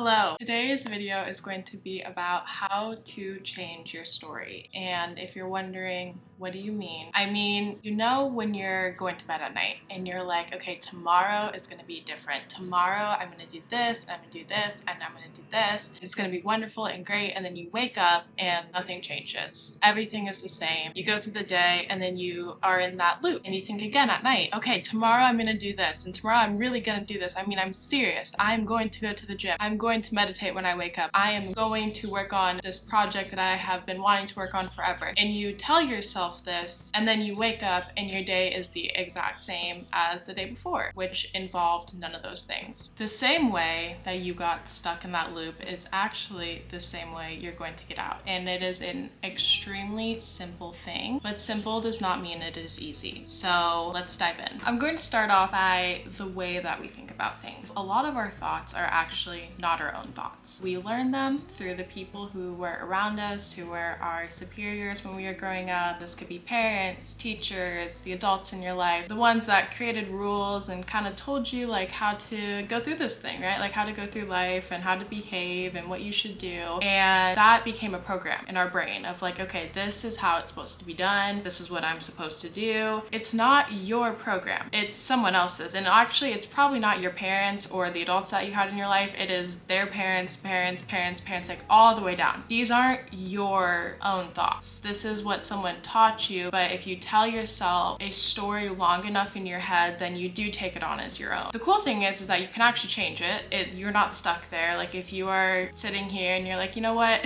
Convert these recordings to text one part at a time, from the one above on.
Hello! Today's video is going to be about how to change your story. And if you're wondering, what do you mean? I mean, you know when you're going to bed at night and you're like, okay, tomorrow is going to be different. Tomorrow I'm going to do this, and I'm going to do this, and I'm going to do this. It's going to be wonderful and great. And then you wake up and nothing changes. Everything is the same. You go through the day and then you are in that loop and you think again at night, okay, tomorrow I'm going to do this, and tomorrow I'm really going to do this. I mean, I'm serious. I'm going to go to the gym. I'm going to meditate when I wake up. I am going to work on this project that I have been wanting to work on forever. And you tell yourself this, and then you wake up and your day is the exact same as the day before, which involved none of those things. The same way that you got stuck in that loop is actually the same way you're going to get out. And it is an extremely simple thing, but simple does not mean it is easy. So let's dive in. I'm going to start off by the way that we think about things. A lot of our thoughts are actually not our own thoughts. We learn them through the people who were around us, who were our superiors when we were growing up. This could be parents, teachers, the adults in your life, the ones that created rules and kind of told you like how to go through this thing, right? Like how to go through life and how to behave and what you should do. And that became a program in our brain of like, okay, this is how it's supposed to be done. This is what I'm supposed to do. It's not your program. It's someone else's. And actually, it's probably not your parents or the adults that you had in your life. It is their parents, like all the way down. These aren't your own thoughts. This is what someone taught you, but if you tell yourself a story long enough in your head, then you do take it on as your own. The cool thing is that you can actually change it. You're not stuck there. Like if you are sitting here and you're like, you know what?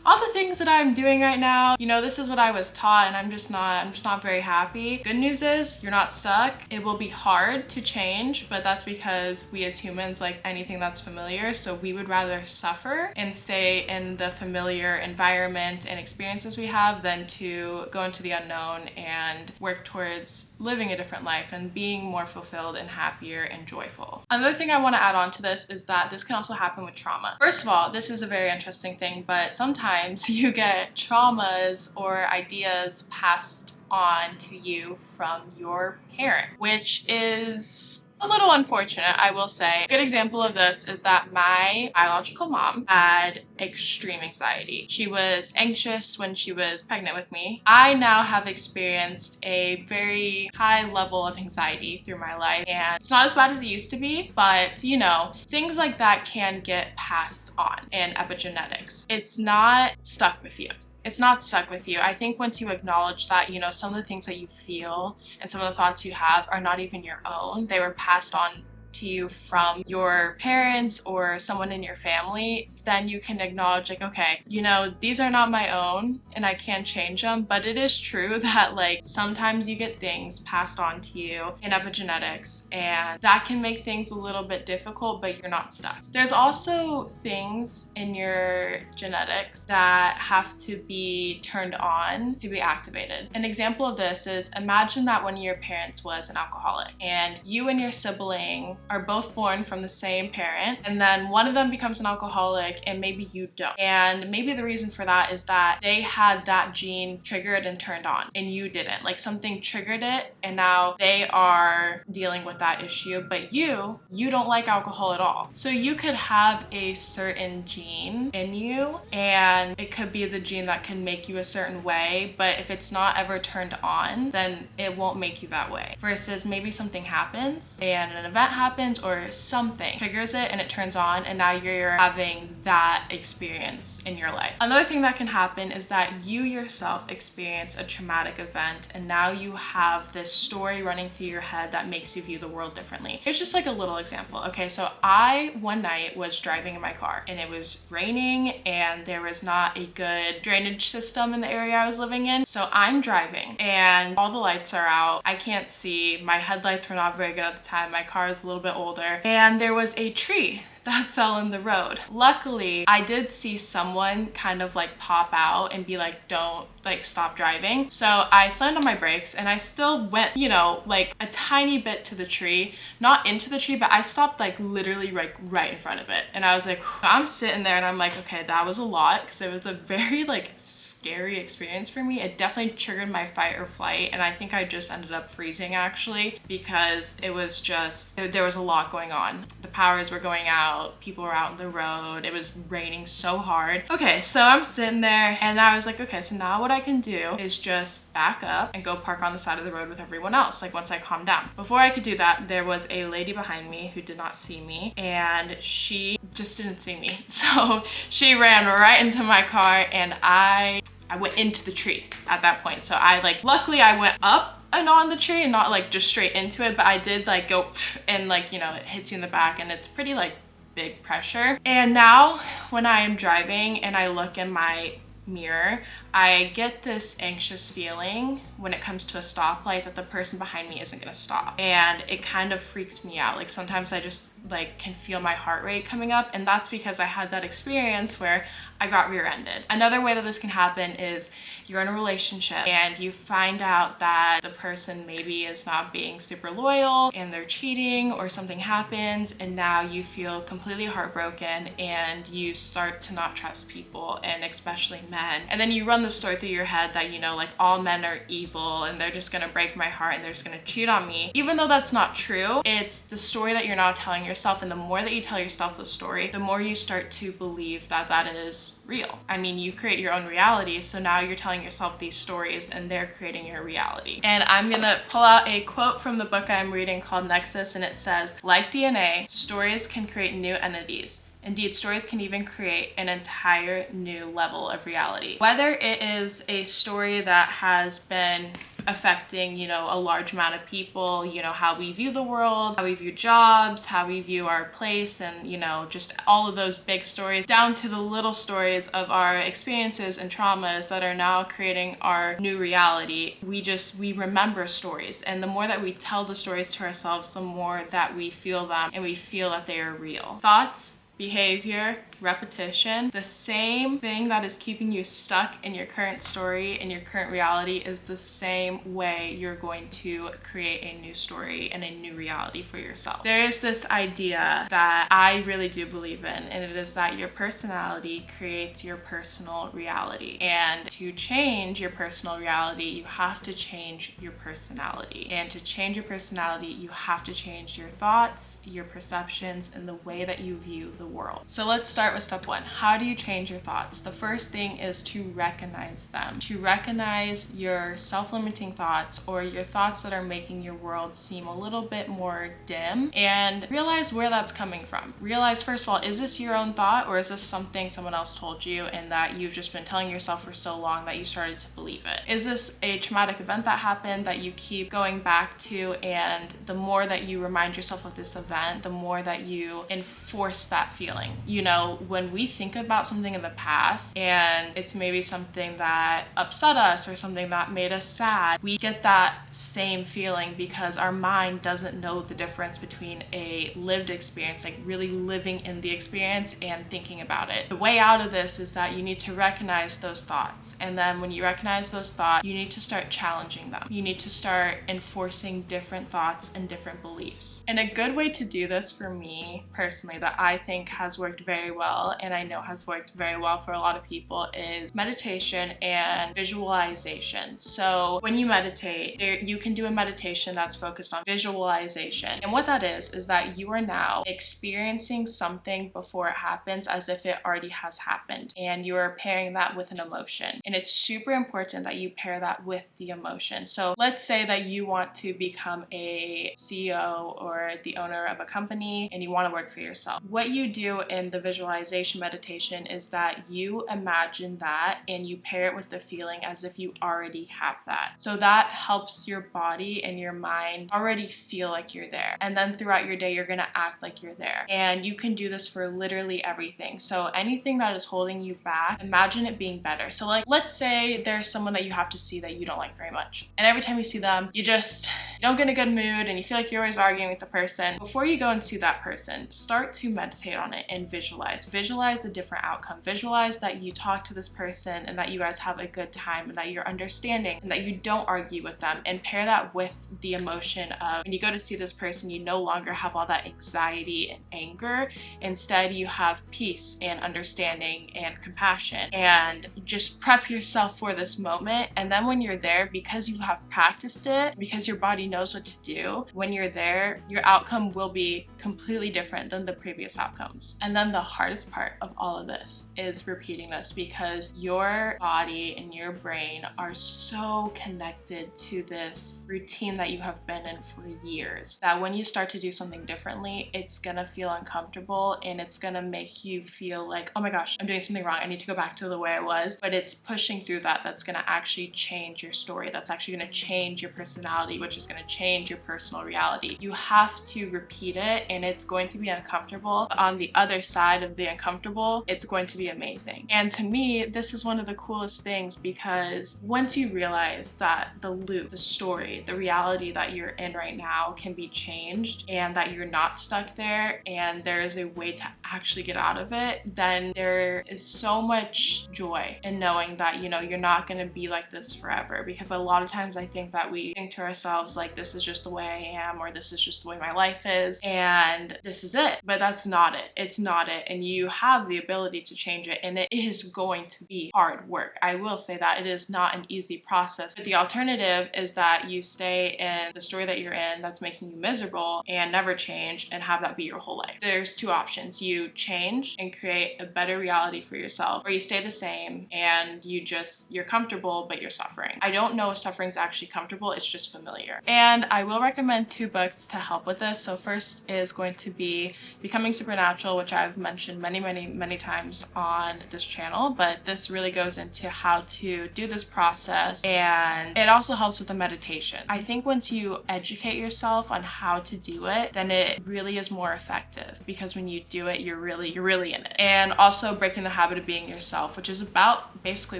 All the things that I'm doing right now, you know, this is what I was taught and I'm just not very happy. Good news is you're not stuck. It will be hard to change, but that's because we as humans like anything that's familiar. So we would rather suffer and stay in the familiar environment and experiences we have than to go into the unknown and work towards living a different life and being more fulfilled and happier and joyful. Another thing I want to add on to this is that this can also happen with trauma. First of all, this is a very interesting thing, but sometimes you get traumas or ideas passed on to you from your parent, which is a little unfortunate, I will say. A good example of this is that my biological mom had extreme anxiety. She was anxious when she was pregnant with me. I now have experienced a very high level of anxiety through my life, and it's not as bad as it used to be, but you know, things like that can get passed on in epigenetics. It's not stuck with you. It's not stuck with you. I think once you acknowledge that, you know, some of the things that you feel and some of the thoughts you have are not even your own. They were passed on to you from your parents or someone in your family, then you can acknowledge like, okay, you know, these are not my own and I can't change them, but it is true that like sometimes you get things passed on to you in epigenetics and that can make things a little bit difficult, but you're not stuck. There's also things in your genetics that have to be turned on to be activated. An example of this is imagine that one of your parents was an alcoholic and you and your sibling are both born from the same parent, and then one of them becomes an alcoholic and maybe you don't. And maybe the reason for that is that they had that gene triggered and turned on and you didn't. Like something triggered it and now they are dealing with that issue, but you don't like alcohol at all. So you could have a certain gene in you and it could be the gene that can make you a certain way, but if it's not ever turned on, then it won't make you that way. Versus maybe something happens and an event happens or something triggers it and it turns on and now you're having that experience in your life. Another thing that can happen is that you yourself experience a traumatic event and now you have this story running through your head that makes you view the world differently. Here's just like a little example. Okay, so I one night was driving in my car and it was raining and there was not a good drainage system in the area I was living in. So I'm driving and all the lights are out. I can't see. My headlights were not very good at the time. My car is a little bit older and there was a tree that fell in the road. Luckily, I did see someone kind of like pop out and be like, don't like stop driving. So I slammed on my brakes and I still went, you know, like a tiny bit to the tree, not into the tree, but I stopped like literally like right in front of it. And I was like, I'm sitting there and I'm like, okay, that was a lot because it was a very like scary experience for me. It definitely triggered my fight or flight. And I think I just ended up freezing actually because it was just, there was a lot going on. The powers were going out. people were out on the road. It was raining so hard. Okay, so I'm sitting there and I was like, okay, so now what I can do is just back up and go park on the side of the road with everyone else, like once I calm down. Before I could do that, there was a lady behind me who did not see me, and she just didn't see me. So she ran right into my car, and I went into the tree at that point. So luckily I went up and on the tree and not like just straight into it, but I did like go and like, you know, it hits you in the back and it's pretty like big pressure. And now when I am driving and I look in my mirror, I get this anxious feeling when it comes to a stoplight that the person behind me isn't gonna stop, and it kind of freaks me out. Like sometimes I just like can feel my heart rate coming up, and that's because I had that experience where I got rear-ended. Another way that this can happen is you're in a relationship and you find out that the person maybe is not being super loyal and they're cheating, or something happens and now you feel completely heartbroken and you start to not trust people, and especially men. And then you run the story through your head that, you know, like all men are evil and they're just gonna break my heart and they're just gonna cheat on me. Even though that's not true, it's the story that you're now telling yourself, and the more that you tell yourself the story, the more you start to believe that that is real. I mean, you create your own reality, so now you're telling yourself these stories and they're creating your reality. And I'm gonna pull out a quote from the book I'm reading called Nexus, and it says, like DNA, stories can create new entities. Indeed, stories can even create an entire new level of reality. Whether it is a story that has been affecting, you know, a large amount of people, you know, how we view the world, how we view jobs, how we view our place, and, you know, just all of those big stories, down to the little stories of our experiences and traumas that are now creating our new reality. We remember stories, and the more that we tell the stories to ourselves, the more that we feel them and we feel that they are real. Thoughts, behavior, repetition, the same thing that is keeping you stuck in your current story and your current reality is the same way you're going to create a new story and a new reality for yourself. There is this idea that I really do believe in, and it is that your personality creates your personal reality. And to change your personal reality, you have to change your personality. And to change your personality, you have to change your thoughts, your perceptions, and the way that you view the world. So let's start with step one. How do you change your thoughts? The first thing is to recognize them. To recognize your self-limiting thoughts, or your thoughts that are making your world seem a little bit more dim, and realize where that's coming from. Realize, first of all, is this your own thought, or is this something someone else told you and that you've just been telling yourself for so long that you started to believe it? Is this a traumatic event that happened that you keep going back to, and the more that you remind yourself of this event, the more that you enforce that feeling? You know, when we think about something in the past and it's maybe something that upset us or something that made us sad, we get that same feeling because our mind doesn't know the difference between a lived experience, like really living in the experience, and thinking about it. The way out of this is that you need to recognize those thoughts, and then when you recognize those thoughts, you need to start challenging them. You need to start enforcing different thoughts and different beliefs. And a good way to do this for me personally, that I think has worked very well, and I know has worked very well for a lot of people, is meditation and visualization. So when you meditate, you can do a meditation that's focused on visualization. And what that is that you are now experiencing something before it happens as if it already has happened, and you are pairing that with an emotion. And it's super important that you pair that with the emotion. So let's say that you want to become a CEO or the owner of a company and you want to work for yourself. What you do in the visualization meditation is that you imagine that and you pair it with the feeling as if you already have that. So that helps your body and your mind already feel like you're there. And then throughout your day, you're gonna act like you're there. And you can do this for literally everything. So anything that is holding you back, imagine it being better. So like, let's say there's someone that you have to see that you don't like very much. And every time you see them, you don't get in a good mood and you feel like you're always arguing with the person. Before you go and see that person, start to meditate on it and visualize just visualize a different outcome. Visualize that you talk to this person and that you guys have a good time and that you're understanding and that you don't argue with them, and pair that with the emotion of when you go to see this person, you no longer have all that anxiety and anger. Instead, you have peace and understanding and compassion, and just prep yourself for this moment. And then when you're there, because you have practiced it, because your body knows what to do, when you're there, your outcome will be completely different than the previous outcomes. And then the hardest part of all of this is repeating this, because your body and your brain are so connected to this routine that you have been in for years, that when you start to do something differently, it's gonna feel uncomfortable and it's gonna make you feel like, oh my gosh, I'm doing something wrong, I need to go back to the way I was. But it's pushing through that that's gonna actually change your story, that's actually gonna change your personality, which is gonna change your personal reality. You have to repeat it, and it's going to be uncomfortable. But on the other side of the uncomfortable, it's going to be amazing. And to me, this is one of the coolest things, because once you realize that the loop, the story, the reality that you're in right now can be changed, and that you're not stuck there, and there is a way to actually get out of it, then there is so much joy in knowing that, you know, you're not going to be like this forever. Because a lot of times I think that we think to ourselves like, this is just the way I am, or this is just the way my life is, and this is it. But that's not it. It's not it. And you have the ability to change it, and it is going to be hard work. I will say that it is not an easy process. But the alternative is that you stay in the story that you're in that's making you miserable and never change, and have that be your whole life. There's two options. You change and create a better reality for yourself, or you stay the same and you're comfortable but you're suffering. I don't know if suffering is actually comfortable, it's just familiar. And I will recommend 2 books to help with this. So first is going to be Becoming Supernatural, which I've mentioned many times on this channel, but this really goes into how to do this process, and it also helps with the meditation. I think once you educate yourself on how to do it, then it really is more effective, because when you do it, you're really in it. And also Breaking the Habit of Being Yourself, which is about basically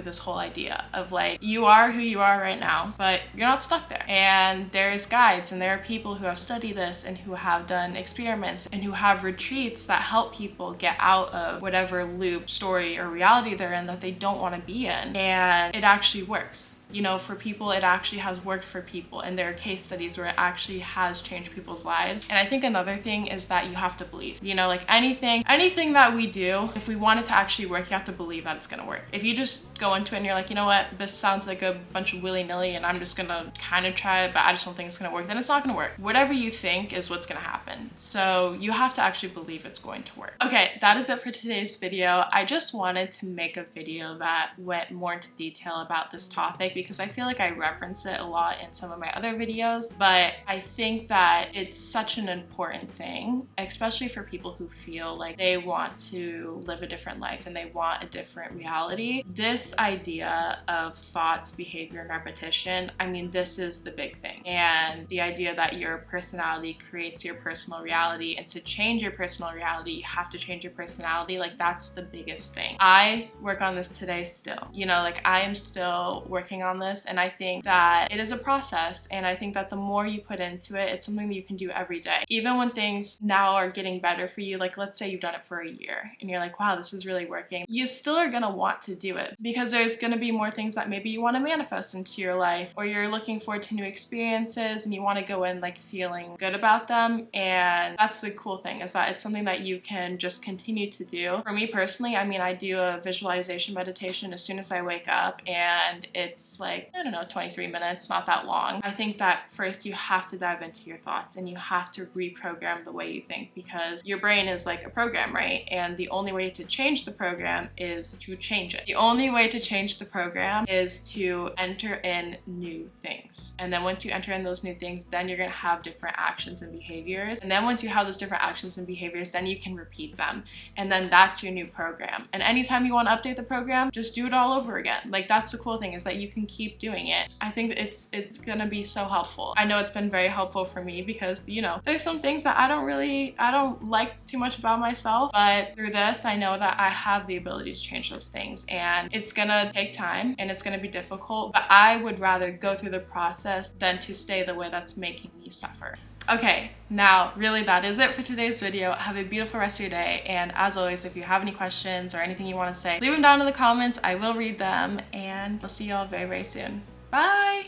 this whole idea of like, you are who you are right now, but you're not stuck there. And there's guides, and there are people who have studied this and who have done experiments and who have retreats that help people get out of whatever loop, story, or reality they're in that they don't want to be in. And it actually works. You know, for people, it actually has worked for people, and there are case studies where it actually has changed people's lives. And I think another thing is that you have to believe. You know, like anything that we do, if we want it to actually work, you have to believe that it's gonna work. If you just go into it and you're like, you know what, this sounds like a bunch of willy-nilly and I'm just gonna kind of try it, but I just don't think it's gonna work, then it's not gonna work. Whatever you think is what's gonna happen. So you have to actually believe it's going to work. Okay, that is it for today's video. I just wanted to make a video that went more into detail about this topic, because I feel like I reference it a lot in some of my other videos, but I think that it's such an important thing, especially for people who feel like they want to live a different life and they want a different reality. This idea of thoughts, behavior, and repetition, I mean, this is the big thing. And the idea that your personality creates your personal reality, and to change your personal reality, you have to change your personality. Like, that's the biggest thing. I work on this today still. You know, like, I am still working on this, and I think that it is a process, and I think that the more you put into it, it's something that you can do every day. Even when things now are getting better for you, like let's say you've done it for a year and you're like, wow, this is really working, you still are gonna want to do it, because there's gonna be more things that maybe you want to manifest into your life, or you're looking forward to new experiences and you want to go in like feeling good about them. And that's the cool thing, is that it's something that you can just continue to do. For me personally, I mean, I do a visualization meditation as soon as I wake up, and it's like, I don't know, 23 minutes, not that long. I think that first you have to dive into your thoughts and you have to reprogram the way you think, because your brain is like a program, right? And the only way to change the program is to change it. The only way to change the program is to enter in new things. And then once you enter in those new things, then you're gonna have different actions and behaviors. And then once you have those different actions and behaviors, then you can repeat them. And then that's your new program. And anytime you want to update the program, just do it all over again. Like, that's the cool thing, is that you can keep doing it. I think it's gonna be so helpful. I know it's been very helpful for me, because, you know, there's some things that I don't like too much about myself, but through this, I know that I have the ability to change those things. And it's gonna take time and it's gonna be difficult, but I would rather go through the process than to stay the way that's making me suffer. Okay, now really that is it for today's video. Have a beautiful rest of your day, and as always, if you have any questions or anything you want to say, leave them down in the comments. I will read them, and we'll see y'all very, very soon. Bye!